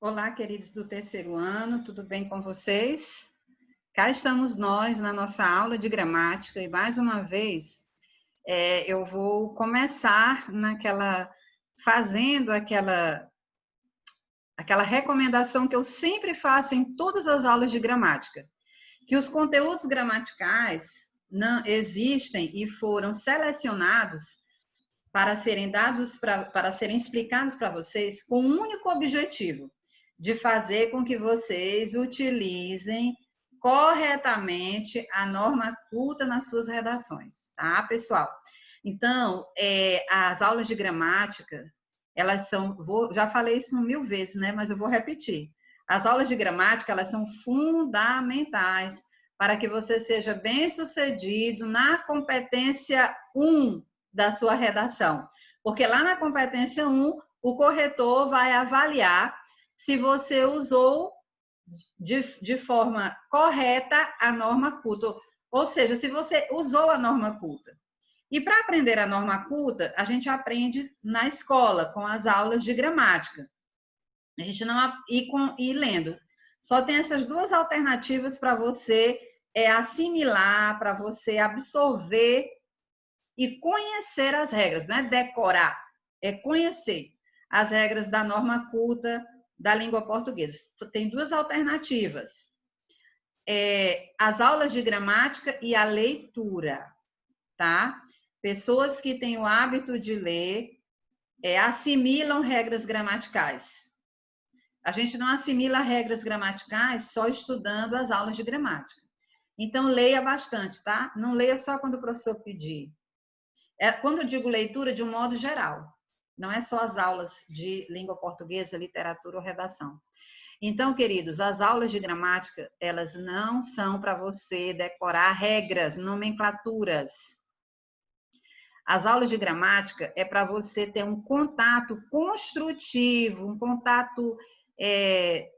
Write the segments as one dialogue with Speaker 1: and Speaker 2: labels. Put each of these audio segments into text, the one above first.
Speaker 1: Olá, queridos do terceiro ano, tudo bem com vocês? Cá estamos nós na nossa aula de gramática e mais uma vez eu vou começar fazendo aquela recomendação que eu sempre faço em todas as aulas de gramática, que os conteúdos gramaticais não existem e foram selecionados para serem para serem explicados para vocês com um único objetivo, de fazer com que vocês utilizem corretamente a norma culta nas suas redações, tá, pessoal? Então, as aulas de gramática, elas são, já falei isso 1000 vezes, né? Mas eu vou repetir. As aulas de gramática, elas são fundamentais para que você seja bem-sucedido na competência 1 da sua redação. Porque lá na competência 1, o corretor vai avaliar se você usou de forma correta a norma culta. Ou seja, se você usou a norma culta. E para aprender a norma culta, a gente aprende na escola, com as aulas de gramática. A gente não e lendo. Só tem essas duas alternativas para você assimilar, para você absorver e conhecer as regras, não é decorar, é conhecer as regras da norma culta da língua portuguesa. Tem duas alternativas. As aulas de gramática e a leitura, tá? Pessoas que têm o hábito de ler assimilam regras gramaticais. A gente não assimila regras gramaticais só estudando as aulas de gramática. Então, leia bastante, tá? Não leia só quando o professor pedir. Quando eu digo leitura, de um modo geral. Não é só as aulas de língua portuguesa, literatura ou redação. Então, queridos, as aulas de gramática, elas não são para você decorar regras, nomenclaturas. As aulas de gramática é para você ter um contato construtivo, um contato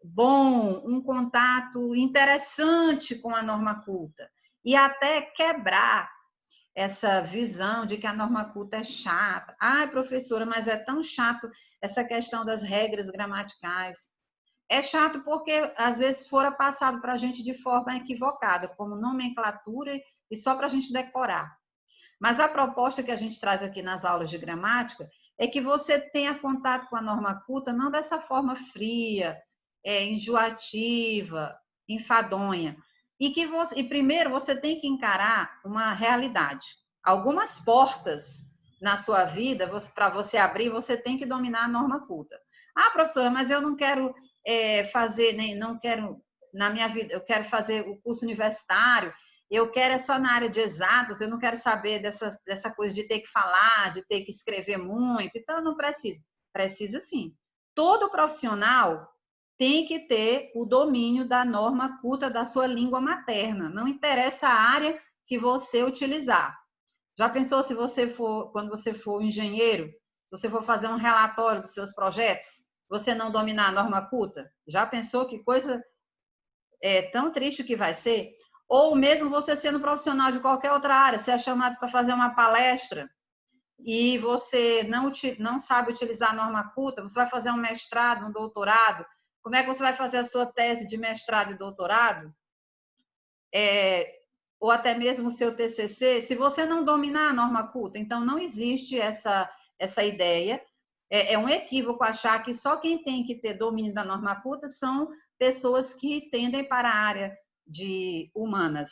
Speaker 1: bom, um contato interessante com a norma culta. E até quebrar essa visão de que a norma culta é chata. Ai, professora, mas é tão chato essa questão das regras gramaticais. É chato porque, às vezes, fora passado para a gente de forma equivocada, como nomenclatura e só para a gente decorar. Mas a proposta que a gente traz aqui nas aulas de gramática é que você tenha contato com a norma culta não dessa forma fria, enjoativa, enfadonha. E primeiro você tem que encarar uma realidade. Algumas portas na sua vida, para você abrir, você tem que dominar a norma culta. Ah, professora, mas eu não quero fazer, nem não quero na minha vida, eu quero fazer o curso universitário, eu quero só na área de exatas, eu não quero saber dessa coisa de ter que falar, de ter que escrever muito, então eu não preciso. Precisa sim. Todo profissional tem que ter o domínio da norma culta da sua língua materna, não interessa a área que você utilizar. Já pensou se você for, quando você for engenheiro, você for fazer um relatório dos seus projetos, você não dominar a norma culta? Já pensou que coisa tão triste que vai ser? Ou mesmo você sendo profissional de qualquer outra área, você é chamado para fazer uma palestra e você não sabe utilizar a norma culta, você vai fazer um mestrado, um doutorado, como é que você vai fazer a sua tese de mestrado e doutorado? Ou até mesmo o seu TCC, se você não dominar a norma culta. Então, não existe essa ideia. É um equívoco achar que só quem tem que ter domínio da norma culta são pessoas que tendem para a área de humanas,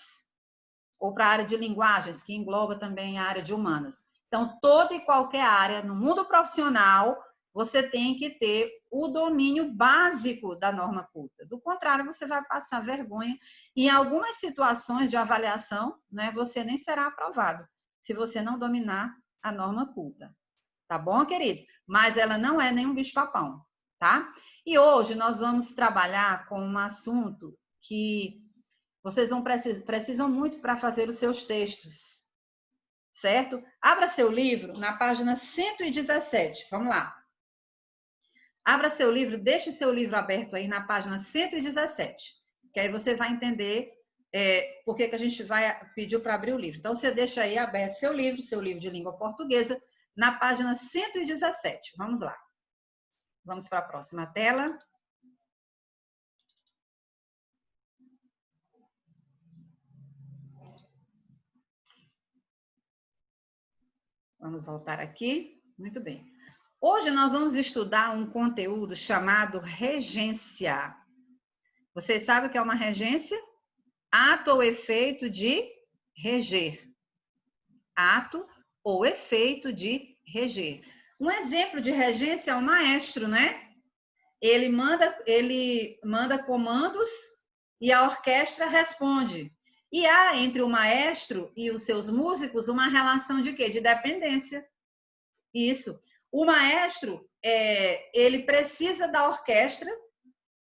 Speaker 1: ou para a área de linguagens, que engloba também a área de humanas. Então, toda e qualquer área, no mundo profissional, você tem que ter o domínio básico da norma culta. Do contrário, você vai passar vergonha. E em algumas situações de avaliação, né, você nem será aprovado, se você não dominar a norma culta. Tá bom, queridos? Mas ela não é nenhum bicho-papão, tá? E hoje nós vamos trabalhar com um assunto que vocês precisam muito para fazer os seus textos, certo? Abra seu livro na página 117. Vamos lá. Abra seu livro, deixe seu livro aberto aí na página 117, que aí você vai entender por que a gente pediu para abrir o livro. Então, você deixa aí aberto seu livro de língua portuguesa, na página 117. Vamos lá. Vamos para a próxima tela. Vamos voltar aqui. Muito bem. Hoje nós vamos estudar um conteúdo chamado regência. Vocês sabem o que é uma regência? Ato ou efeito de reger. Ato ou efeito de reger. Um exemplo de regência é o maestro, né? Ele manda comandos e a orquestra responde. E há entre o maestro e os seus músicos uma relação de quê? De dependência. Isso. O maestro, ele precisa da orquestra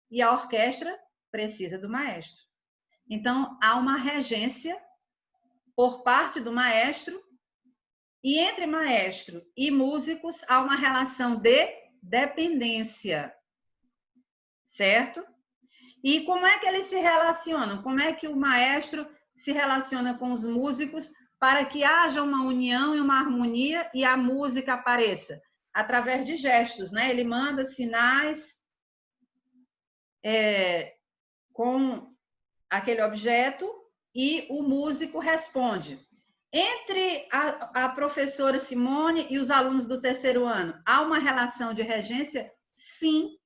Speaker 1: e a orquestra precisa do maestro. Então, há uma regência por parte do maestro e entre maestro e músicos há uma relação de dependência, certo? E como é que eles se relacionam? Como é que o maestro se relaciona com os músicos para que haja uma união e uma harmonia e a música apareça? Através de gestos, né? Ele manda sinais com aquele objeto e o músico responde. Entre a professora Simone e os alunos do terceiro ano, há uma relação de regência? Sim.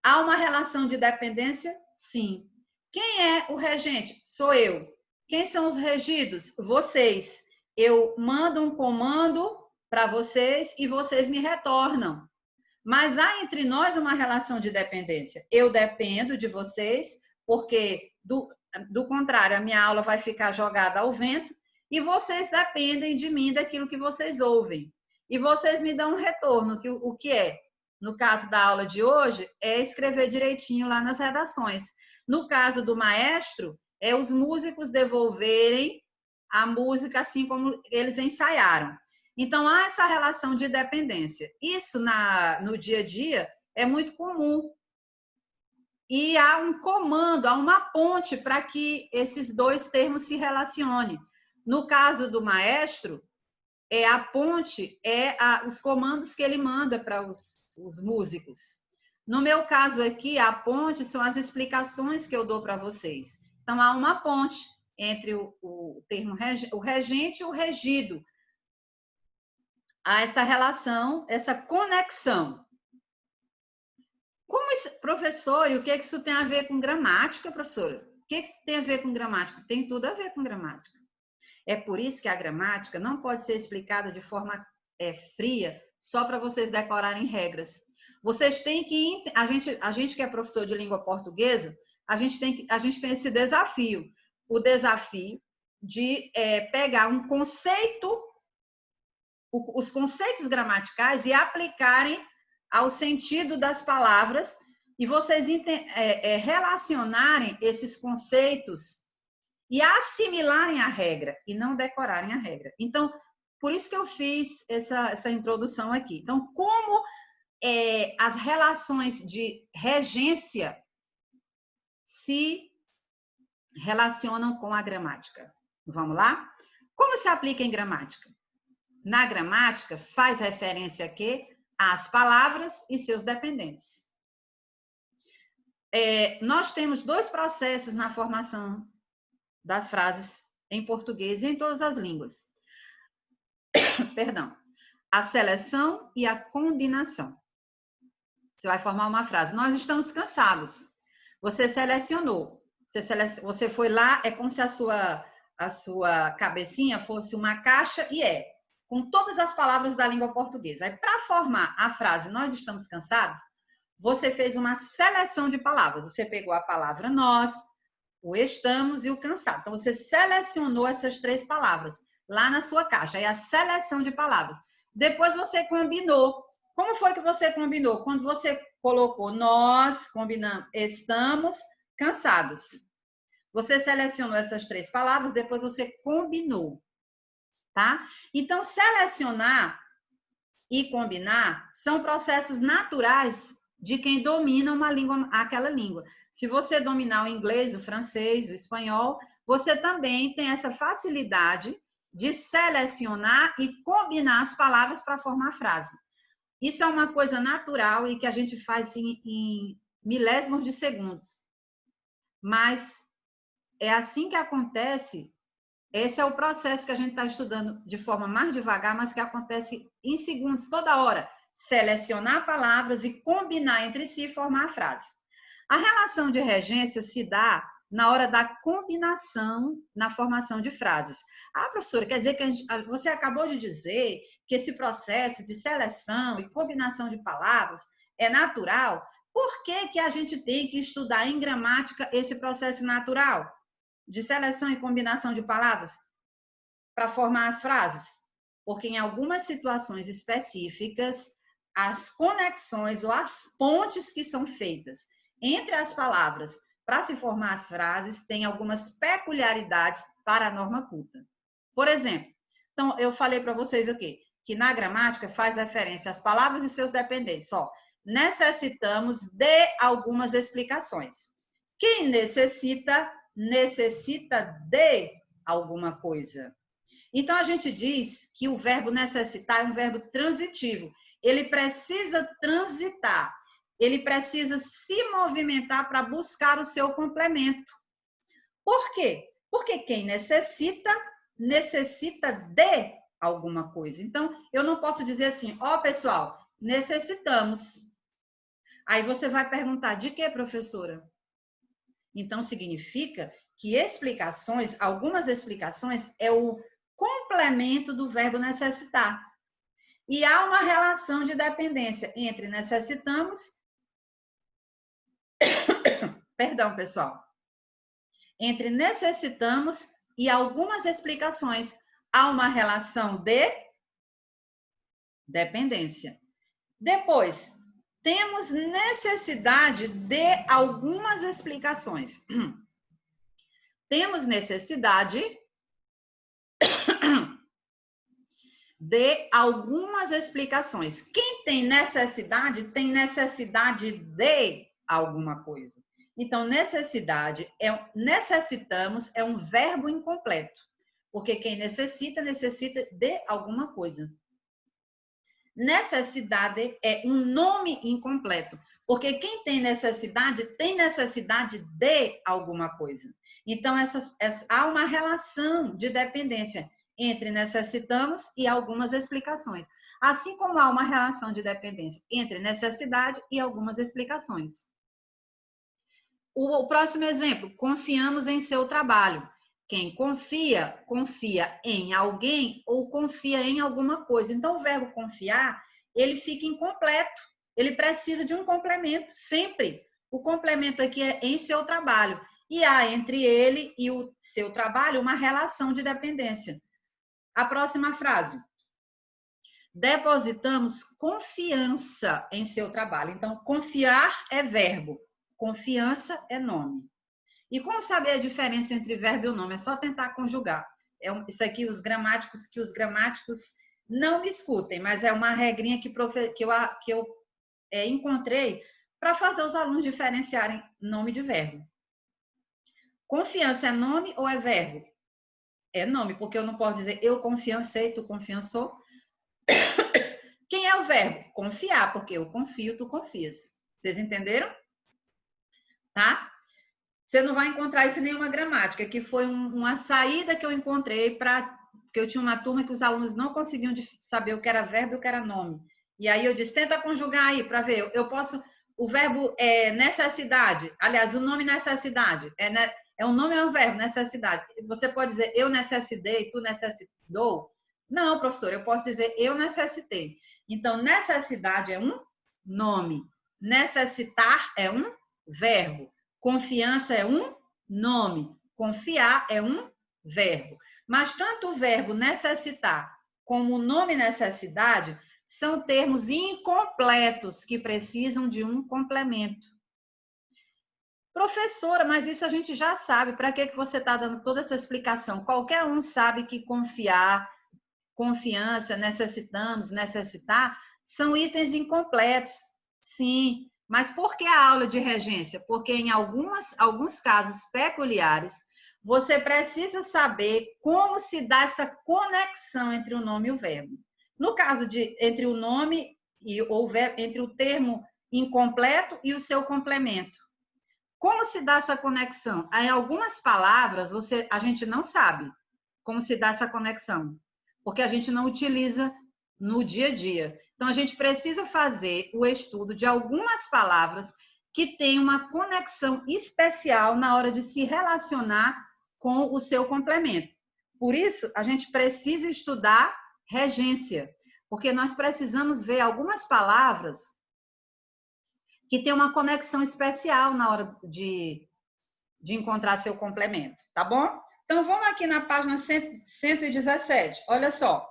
Speaker 1: Há uma relação de dependência? Sim. Quem é o regente? Sou eu. Quem são os regidos? Vocês. Eu mando um comando para vocês e vocês me retornam. Mas há entre nós uma relação de dependência. Eu dependo de vocês, porque do contrário, a minha aula vai ficar jogada ao vento, e vocês dependem de mim, daquilo que vocês ouvem. E vocês me dão um retorno, o que é? No caso da aula de hoje, é escrever direitinho lá nas redações. No caso do maestro, é os músicos devolverem a música assim como eles ensaiaram. Então, há essa relação de dependência. Isso no dia a dia é muito comum. E há um comando, há uma ponte para que esses dois termos se relacionem. No caso do maestro, a ponte os comandos que ele manda para os músicos. No meu caso aqui, a ponte são as explicações que eu dou para vocês. Então, há uma ponte entre o termo o regente e o regido. Há essa relação, essa conexão. Professor, e o que isso tem a ver com gramática, professora? O que isso tem a ver com gramática? Tem tudo a ver com gramática. É por isso que a gramática não pode ser explicada de forma fria, só para vocês decorarem regras. Vocês têm que... A gente que é professor de língua portuguesa, a gente tem esse desafio. O desafio de pegar um conceito, os conceitos gramaticais e aplicarem ao sentido das palavras e vocês relacionarem esses conceitos e assimilarem a regra e não decorarem a regra. Então, por isso que eu fiz essa introdução aqui. Então, como as relações de regência se relacionam com a gramática? Vamos lá? Como se aplica em gramática? Na gramática, faz referência a quê? Às palavras e seus dependentes. Nós temos dois processos na formação das frases em português e em todas as línguas. Perdão. A seleção e a combinação. Você vai formar uma frase. Nós estamos cansados. Você selecionou. Você foi lá, é como se a sua cabecinha fosse uma caixa e com todas as palavras da língua portuguesa. Aí, para formar a frase nós estamos cansados, você fez uma seleção de palavras. Você pegou a palavra nós, o estamos e o cansado. Então, você selecionou essas três palavras lá na sua caixa. Aí, a seleção de palavras. Depois, você combinou. Como foi que você combinou? Quando você colocou nós, combinamos, estamos cansados. Você selecionou essas três palavras, depois você combinou. Tá? Então, selecionar e combinar são processos naturais de quem domina uma língua, aquela língua. Se você dominar o inglês, o francês, o espanhol, você também tem essa facilidade de selecionar e combinar as palavras para formar a frase. Isso é uma coisa natural e que a gente faz em milésimos de segundos. Mas é assim que acontece Esse é o processo que a gente está estudando de forma mais devagar, mas que acontece em segundos, toda hora. Selecionar palavras e combinar entre si e formar a frase. A relação de regência se dá na hora da combinação na formação de frases. Ah, professora, quer dizer que você acabou de dizer que esse processo de seleção e combinação de palavras é natural? Por que que a gente tem que estudar em gramática esse processo natural de seleção e combinação de palavras para formar as frases? Porque em algumas situações específicas, as conexões ou as pontes que são feitas entre as palavras para se formar as frases têm algumas peculiaridades para a norma culta. Por exemplo, então eu falei para vocês aqui que na gramática faz referência às palavras e seus dependentes. Só necessitamos de algumas explicações. Quem necessita, necessita de alguma coisa. Então, a gente diz que o verbo necessitar é um verbo transitivo. Ele precisa transitar. Ele precisa se movimentar para buscar o seu complemento. Por quê? Porque quem necessita, necessita de alguma coisa. Então, eu não posso dizer assim, ó, pessoal, necessitamos. Aí você vai perguntar, de quê, professora? Então, significa que explicações, algumas explicações, é o complemento do verbo necessitar. E há uma relação de dependência entre necessitamos, perdão, pessoal, entre necessitamos e algumas explicações. Há uma relação de dependência. Depois, temos necessidade de algumas explicações. Temos necessidade de algumas explicações. Quem tem necessidade de alguma coisa. Então, necessitamos é um verbo incompleto, porque quem necessita, necessita de alguma coisa. Necessidade é um nome incompleto, porque quem tem necessidade de alguma coisa. Então, há uma relação de dependência entre necessitamos e algumas explicações. Assim como há uma relação de dependência entre necessidade e algumas explicações. O próximo exemplo, confiamos em seu trabalho. Quem confia, confia em alguém ou confia em alguma coisa. Então, o verbo confiar, ele fica incompleto. Ele precisa de um complemento, sempre. O complemento aqui é em seu trabalho. E há entre ele e o seu trabalho uma relação de dependência. A próxima frase. Depositamos confiança em seu trabalho. Então, confiar é verbo, confiança é nome. E como saber a diferença entre verbo e o nome? É só tentar conjugar. Isso aqui, os gramáticos não me escutem, mas é uma regrinha que eu encontrei para fazer os alunos diferenciarem nome de verbo. Confiança é nome ou é verbo? É nome, porque eu não posso dizer eu confiancei, tu confiançou. Quem é o verbo? Confiar, porque eu confio, tu confias. Vocês entenderam? Tá? Você não vai encontrar isso em nenhuma gramática, que foi uma saída que eu encontrei porque eu tinha uma turma que os alunos não conseguiam saber o que era verbo e o que era nome. E aí eu disse, tenta conjugar aí para ver. Eu posso, o verbo é necessidade. Aliás, o nome necessidade. É um nome ou é um verbo, necessidade. Você pode dizer eu necessitei, tu necessitou. Não, professor, eu posso dizer eu necessitei. Então, necessidade é um nome. Necessitar é um verbo. Confiança é um nome. Confiar é um verbo. Mas tanto o verbo necessitar como o nome necessidade são termos incompletos que precisam de um complemento. Professora, mas isso a gente já sabe. Para que você está dando toda essa explicação? Qualquer um sabe que confiar, confiança, necessitamos, necessitar, são itens incompletos. Sim, mas por que a aula de regência? Porque em alguns casos peculiares, você precisa saber como se dá essa conexão entre o nome e o verbo. No caso entre o nome ou verbo, entre o termo incompleto e o seu complemento. Como se dá essa conexão? Em algumas palavras, a gente não sabe. como se dá essa conexão, porque a gente não utiliza no dia a dia. Então, a gente precisa fazer o estudo de algumas palavras que têm uma conexão especial na hora de se relacionar com o seu complemento. Por isso, a gente precisa estudar regência, porque nós precisamos ver algumas palavras que têm uma conexão especial na hora de encontrar seu complemento, tá bom? Então, vamos aqui na página 117, olha só.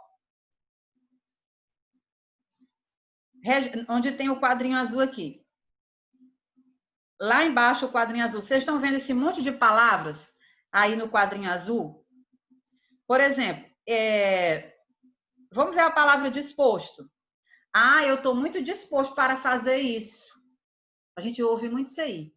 Speaker 1: Onde tem o quadrinho azul aqui. Lá embaixo, o quadrinho azul. Vocês estão vendo esse monte de palavras aí no quadrinho azul? Por exemplo, vamos ver a palavra disposto. Ah, eu estou muito disposto para fazer isso. A gente ouve muito isso aí.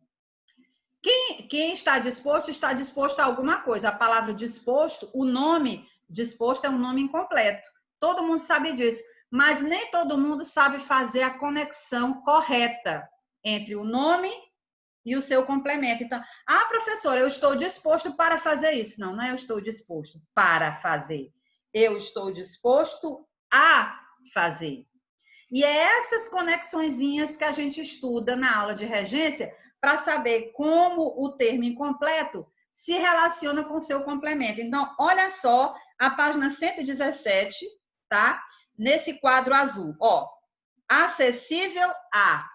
Speaker 1: Quem está disposto a alguma coisa. A palavra disposto, o nome disposto é um nome incompleto. Todo mundo sabe disso. Mas nem todo mundo sabe fazer a conexão correta entre o nome e o seu complemento. Então, professora, eu estou disposto para fazer isso. Não, não é eu estou disposto para fazer. Eu estou disposto a fazer. E é essas conexõezinhas que a gente estuda na aula de regência para saber como o termo incompleto se relaciona com o seu complemento. Então, olha só a página 117, tá? Nesse quadro azul, ó, acessível a.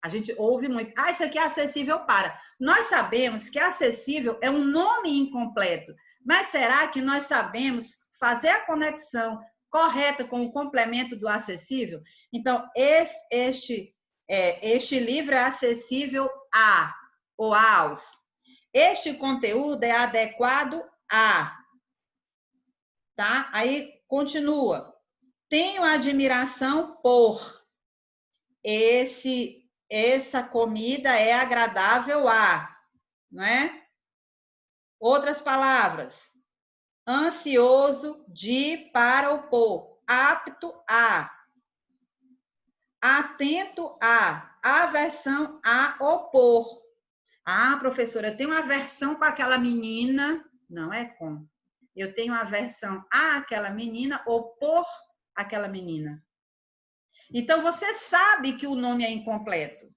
Speaker 1: A gente ouve muito, isso aqui é acessível para. Nós sabemos que acessível é um nome incompleto, mas será que nós sabemos fazer a conexão correta com o complemento do acessível? Então, este livro é acessível a ou aos. Este conteúdo é adequado a. Tá? Aí, continua. Tenho admiração por. Essa comida é agradável a, não é? Outras palavras. Ansioso de para o por. Apto a. Atento a. Aversão a opor. Professora, eu tenho uma aversão com aquela menina. Não é com. Eu tenho aversão a aquela menina ou por aquela menina. Então, você sabe que o nome é incompleto,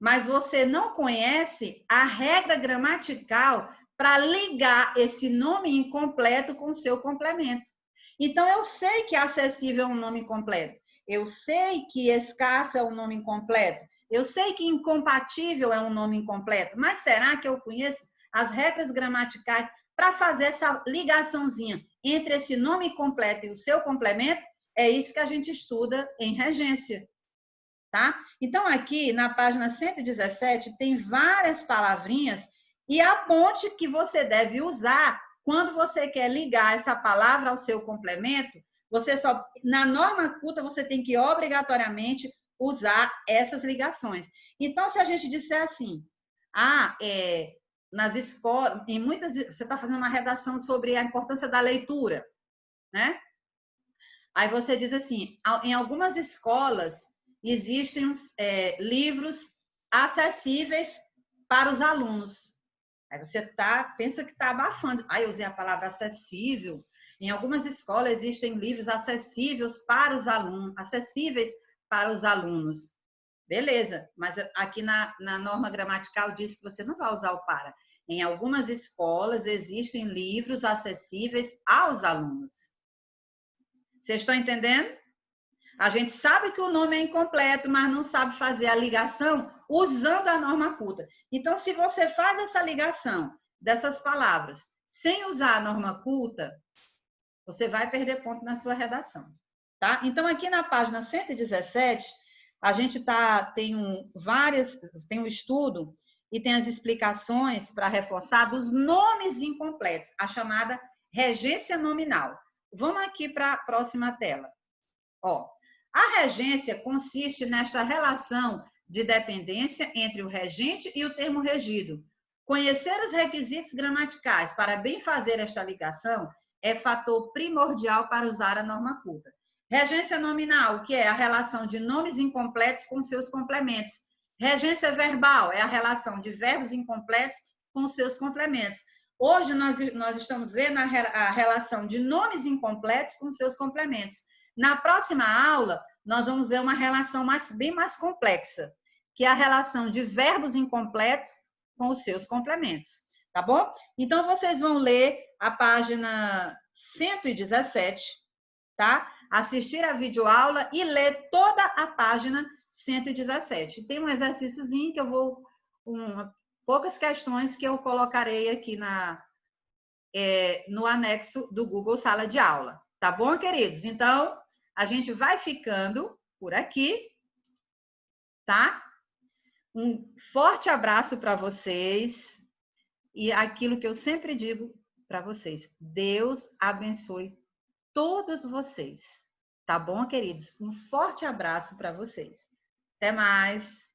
Speaker 1: mas você não conhece a regra gramatical para ligar esse nome incompleto com o seu complemento. Então, eu sei que acessível é um nome incompleto. Eu sei que escasso é um nome incompleto. Eu sei que incompatível é um nome incompleto. Mas será que eu conheço as regras gramaticais para fazer essa ligaçãozinha entre esse nome completo e o seu complemento? É isso que a gente estuda em regência, tá? Então, aqui na página 117, tem várias palavrinhas e a ponte que você deve usar quando você quer ligar essa palavra ao seu complemento. Na norma culta, você tem que obrigatoriamente usar essas ligações. Então, se a gente disser assim, nas escolas, você está fazendo uma redação sobre a importância da leitura, né? Aí você diz assim, em algumas escolas existem livros acessíveis para os alunos. Aí você pensa que está abafando. Eu usei a palavra acessível. Em algumas escolas existem livros acessíveis para os alunos. Beleza, mas aqui na norma gramatical diz que você não vai usar o para. Em algumas escolas existem livros acessíveis aos alunos. Vocês estão entendendo? A gente sabe que o nome é incompleto, mas não sabe fazer a ligação usando a norma culta. Então, se você faz essa ligação dessas palavras sem usar a norma culta, você vai perder ponto na sua redação, tá? Então, aqui na página 117, a gente tem um estudo e tem as explicações para reforçar dos nomes incompletos, a chamada regência nominal. Vamos aqui para a próxima tela. A regência consiste nesta relação de dependência entre o regente e o termo regido. Conhecer os requisitos gramaticais para bem fazer esta ligação é fator primordial para usar a norma culta. Regência nominal, que é a relação de nomes incompletos com seus complementos. Regência verbal é a relação de verbos incompletos com seus complementos. Hoje nós estamos vendo a relação de nomes incompletos com seus complementos. Na próxima aula, nós vamos ver uma relação bem mais complexa, que é a relação de verbos incompletos com os seus complementos, tá bom? Então, vocês vão ler a página 117, tá? Assistir a videoaula e ler toda a página 117. Tem um exercíciozinho que eu vou... poucas questões que eu colocarei aqui no anexo do Google Sala de Aula. Tá bom, queridos? Então, a gente vai ficando por aqui, tá? Um forte abraço para vocês e aquilo que eu sempre digo para vocês, Deus abençoe todos vocês. Tá bom, queridos? Um forte abraço para vocês. Até mais!